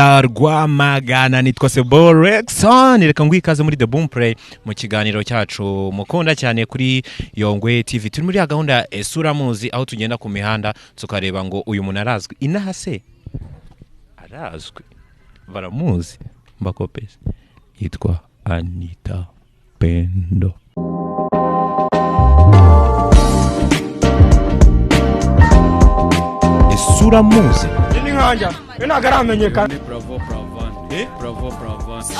Rwamagana nitwa Sebo Rexon, reka ngwi ikaze muri The Boom Play mu kiganiro cyacu mukunda cyane kuri Yongwe TV. Turi muri ya gahunda Esura Muzi, aho tugenda ku mihanda tukareba ngo uyu muntu arazwi inaha se arazwi baramuzi mbakopese. Yitwa Anita Pendo. Esura Muzi ni nkanja ntagaramenyekana. Bravo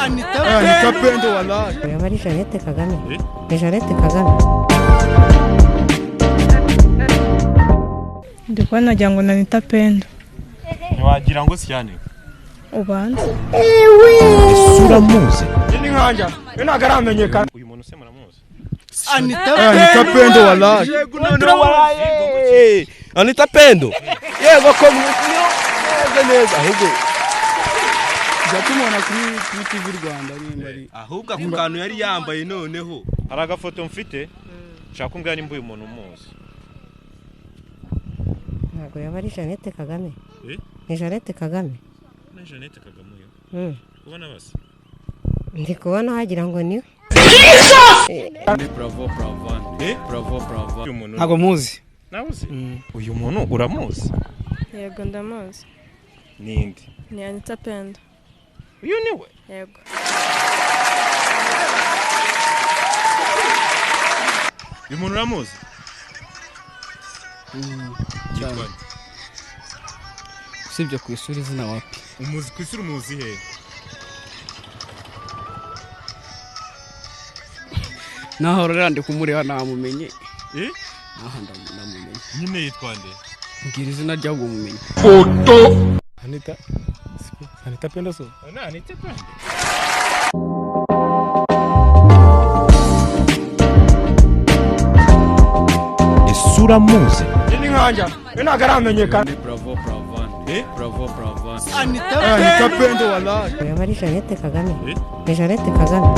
Anita Pendo wallahi. Yaba ari Jeannette Kagame. Jeannette Kagame. Ndikwa nagira ngo Anita Pendo. Ntiwagira ngo cyane Ubanza. Esura Muzi Ni nkanja ntagaramenyekana. uyu muntu se muramuzi? Anita Pendo wallahi. Anita Pendo. Yego ko neza ahubwo. Jatumona kuri TV Rwanda nyine Ahubwo ako kantu yari yambaye noneho. Hari agafoto mfite nshaka kumbwira nimba uyu muntu umuzi. Ntabwo yaba ari Jeannette Kagame. Ni Jeannette Kagame. Jeannette Kagame uyu. Ubona base? Ndi kubona wagira ngo ni Bravo. Uyu muntu ntago muzi. nawuzi? Uyu muntu uramuzi? Yego ndamuzi. Ninde? Ni Anita Pendo. Uyu niwe? Yego. Uyu muntu uramuzi? Yitwa Sibyo ku isuri zina wapi? umuzi ku isura umuzi he? Naho rurande kumureba namumenye. Aha ndamumenye. Nyine yitwa nde? Ngira izina ryago mumenye. Anita Pendo so. Na Anita Pendo. Esura Muzi Ni nkanja ntagaramenyekana. Bravo. Anita Pendo wallahi. yaba ari Jeannette Kagame. Jeannette Kagame.